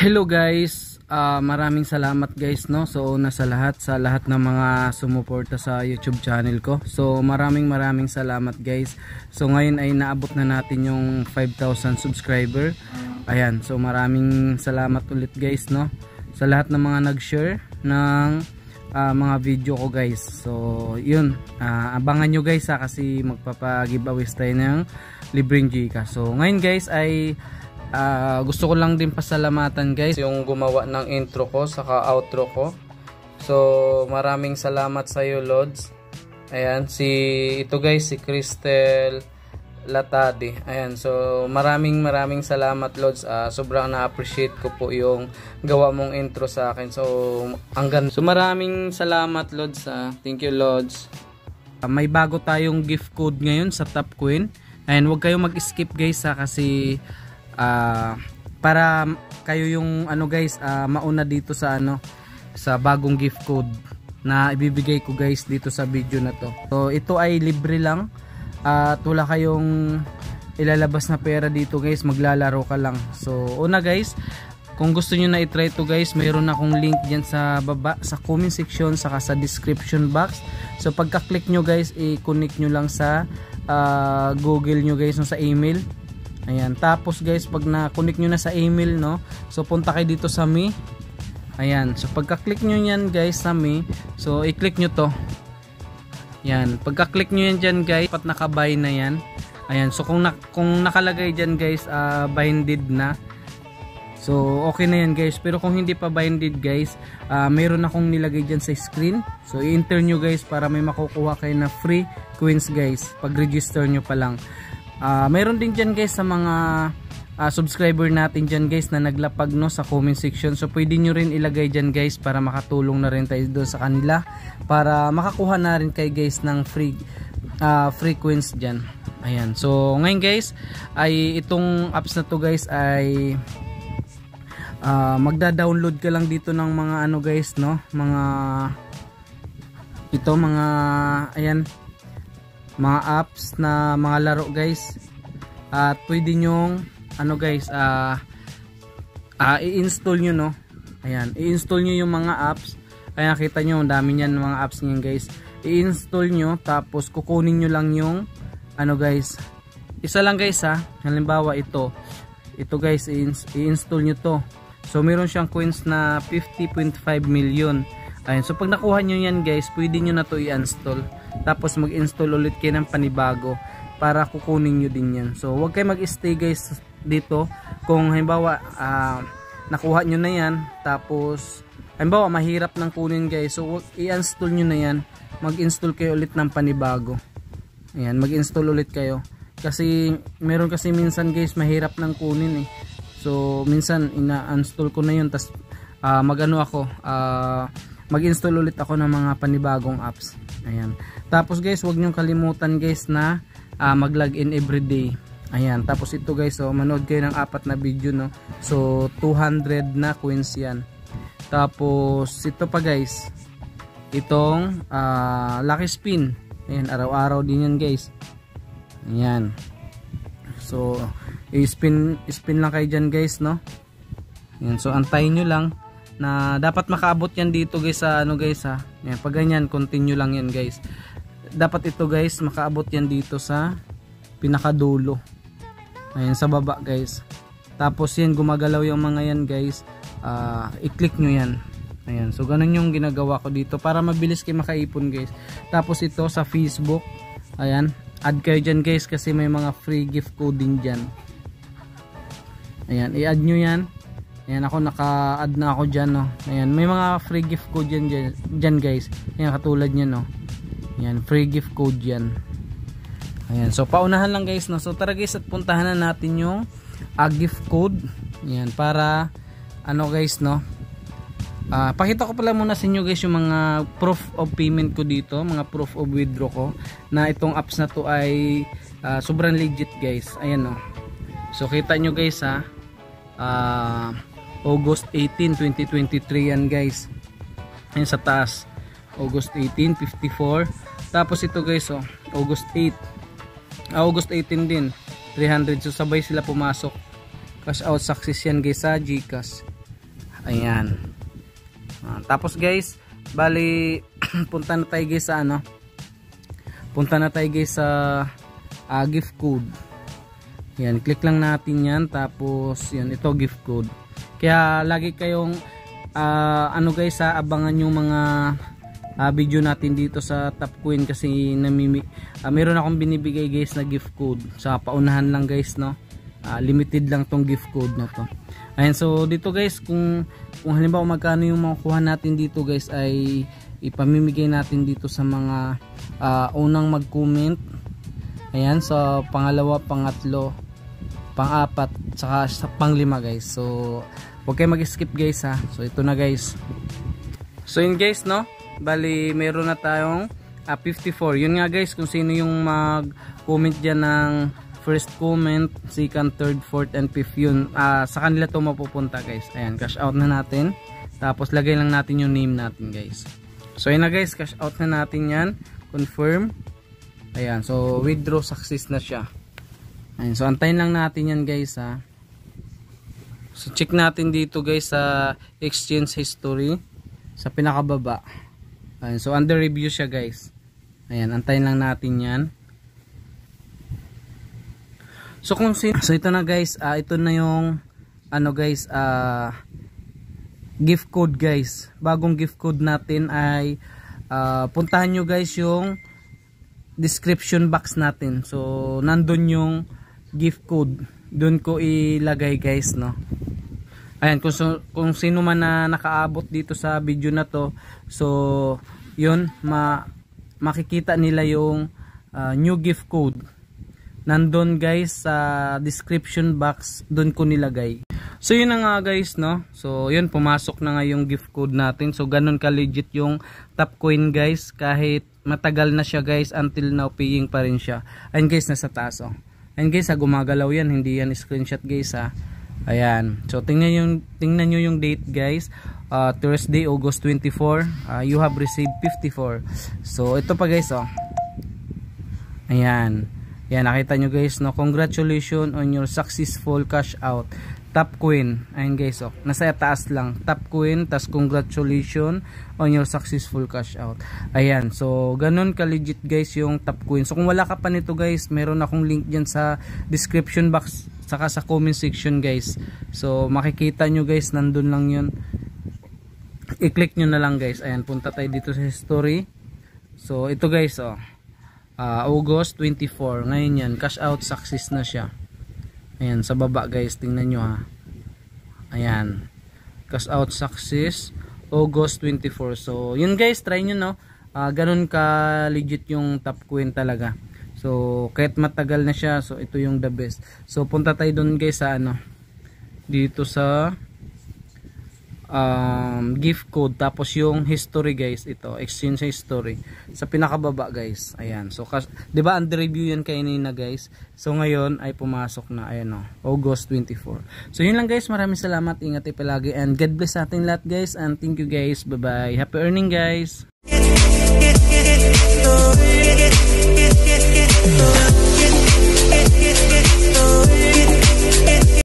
Hello guys, maraming salamat guys, no. So una sa lahat ng mga sumuporta sa YouTube channel ko. So maraming salamat guys. So ngayon ay naabot na natin yung 5,000 subscriber. Ayan, so maraming salamat ulit guys, no, sa lahat ng mga nag-share ng mga video ko guys. So yun, abangan nyo guys kasi magpapa-giveaways tayo ng libreng Gcash. So ngayon guys ay gusto ko lang din pasalamatan guys yung gumawa ng intro ko saka outro ko. So maraming salamat sa iyo Lods. Ayan, ito guys si Cristel Latadi. Ayan, so maraming salamat Lods. Sobrang na-appreciate ko po yung gawa mong intro sa akin. So so maraming salamat Lods. Thank you Lods. May bago tayong gift code ngayon sa Top Queen. Ayan, huwag kayong mag-skip guys kasi para kayo yung guys, mauna dito sa sa bagong gift code na ibibigay ko guys dito sa video na to. So ito ay libre lang at wala kayong ilalabas na pera dito guys, maglalaro ka lang. So una guys, kung gusto nyo na i-try to guys, mayroon akong link dyan sa baba sa comment section saka sa description box. So pagka-click nyo guys, i-connect nyo lang sa Google nyo guys, sa email. Ayan, tapos guys pag na-connect nyo na sa email, no, so punta kayo dito sa Me. Ayan, so pagka-click nyo yan guys sa Me, so i-click nyo to. Ayan, pagka-click nyo yan dyan guys, pat naka-buy na yan. Ayan, so kung nakalagay dyan guys, binded na, so okay na yan guys. Pero kung hindi pa binded guys, mayroon akong nilagay dyan sa screen. So i-enter nyo guys para may makukuha kayo na free coins guys pag register nyo pa lang. Mayroon din dyan guys sa mga subscriber natin dyan guys na naglapag, no, sa comment section. So pwede nyo rin ilagay dyan guys para makatulong na rin tayo doon sa kanila, para makakuha na rin kayo guys ng free coins dyan. Ayan, so ngayon guys ay itong apps na to guys ay magda-download ka lang dito ng mga guys, no, ayan, mga apps na mga laro guys, at pwede nyong guys i-install nyo, no. Ayan, i-install nyo yung mga apps. Ayan, nakita nyo ang dami nyan mga apps nyan guys. I-install nyo tapos kukunin nyo lang yung guys, isa lang guys halimbawa ito guys, i-install nyo to. So meron siyang coins na 50.5 million. Ayan, so pag nakuha nyo yan guys, pwede nyo na to i-install. Tapos mag-install ulit kayo ng panibago para kukunin nyo din yan. So huwag kayo mag-stay guys dito. Kung halimbawa nakuha nyo na yan, tapos halimbawa mahirap nang kunin guys, so i-install nyo na yan. Mag-install kayo ulit ng panibago. Ayan, mag-install ulit kayo. Kasi meron kasi minsan guys mahirap nang kunin So minsan ina-install ko na yun, tas mag-install ulit ako ng mga panibagong apps. Ayan. Tapos guys, huwag nyo kalimutan guys na mag-login everyday. Ayan. Tapos ito guys, so manood kayo ng 4 na video, no. So 200 na coins yan. Tapos ito pa guys, itong lucky spin. Ayan, araw-araw din yan guys. Ayan. So i-spin lang kayo dyan guys, no. Ayan. So antayin nyo lang na dapat makaabot yan dito guys sa guys Yan, pag ganyan continue lang yan guys. Dapat ito guys makaabot yan dito sa pinakadulo. Ayan, sa baba guys. Tapos yan gumagalaw yung mga yan guys. I-click nyo yan. Ayan, so ganun yung ginagawa ko dito para mabilis kayo makaipon guys. Tapos ito sa Facebook. Ayan, add kayo dyan guys kasi may mga free gift coding dyan. Ayan, i-add nyo yan. Ayan, ako naka-add na ako dyan, no. Ayan, may mga free gift code dyan guys. Ayan, katulad nyan, no. Ayan, free gift code yan. Ayan, so paunahan lang guys, no. So tara guys at puntahan na natin yung gift code. Ayan, para guys, no. Pakita ko pala muna sa inyo guys yung mga proof of payment ko dito, mga proof of withdraw ko, na itong apps na to ay sobrang legit guys. Ayan, no. So kita nyo guys August 18, 2023 yan guys. Ayan sa taas, August 18, 54. Tapos ito guys, August 8, August 18 din, 300. So sabay sila pumasok. Cash out success yan guys sa Gcash. Ayan. Tapos guys, bali punta na tayo guys sa ano. Punta na tayo guys sa gift code. Yan, click lang natin yan. Tapos yan, ito gift code. Kaya lagi kayong ano guys, abangan yung mga video natin dito sa Top Coin kasi meron akong binibigay guys na gift code sa paunahan lang guys, no. Limited lang tong gift code na to. Ayan, so dito guys, kung halimbawa magkano yung makukuha natin dito guys, ay ipamimigay natin dito sa mga unang mag-comment. Ayan, so pangalawa, pangatlo, pang-apat, saka sa pang-lima guys. So huwag kayo mag-skip guys ha. So ito na guys. So yun guys, no, bali meron na tayong 54. Yun nga guys, kung sino yung mag-comment dyan ng first comment, second, third, fourth, and fifth, yun sa kanila to mapupunta guys. Ayan, cash out na natin. Tapos lagay lang natin yung name natin guys. So yun na guys, cash out na natin yan. Confirm. Ayan, so withdraw success na siya. Ayan, so antayin lang natin yan guys ha. So check natin dito guys sa exchange history sa pinakababa. Ayan, so under review siya guys. Ayan, antayin lang natin yan. So so ito na guys, ito na yung ano guys, gift code guys. Bagong gift code natin ay puntahan nyo guys yung description box natin. So nandun yung gift code, doon ko ilagay guys, no. Ayan, kung sino man na nakaabot dito sa video na to, so yun, makikita nila yung new gift code. Nandun guys sa description box, doon ko nilagay. So yun na nga guys, no. So yun, pumasok na nga yung gift code natin. So ganun ka legit yung Top Coin guys, kahit matagal na siya guys, until now paying pa rin siya. Ayan guys, nasa taas oh. Ayan guys, gumagalaw yan, hindi yan screenshot guys ha. Ayan, so tingnan nyo yung date guys, Thursday, August 24. You have received 54. So ito pa guys oh. Ayan. Yan, nakita nyo guys, no. Congratulations on your successful cash out. Top Coin. Ayan guys, oh. Nasa taas lang. Top Coin, tas congratulations on your successful cash out. Ayan, so ganun ka legit guys yung Top Coin. So kung wala ka pa nito guys, meron akong link dyan sa description box, saka sa comment section guys. So makikita nyo guys, nandun lang yun. I-click nyo na lang guys. Ayan, punta tayo dito sa history. So ito guys, oh. August 24. Ngayon yan, cash out success na siya. Ayan, sa baba guys, tingnan nyo ha. Ayan, cash out success August 24. So yun guys, try nyo, no. Ganun ka legit yung Top Coin talaga. So kahit matagal na siya, so ito yung the best. So punta tayo dun guys sa ano, dito sa gift code, tapos yung history guys, ito exchange history sa pinakababa guys. Ayan, so di ba under review yan kanina guys, so ngayon ay pumasok na. Ayan o, August 24. So yun lang guys, maraming salamat, ingat tayo palagi, and God bless sa ating lahat guys, and thank you guys, bye bye, happy earning guys.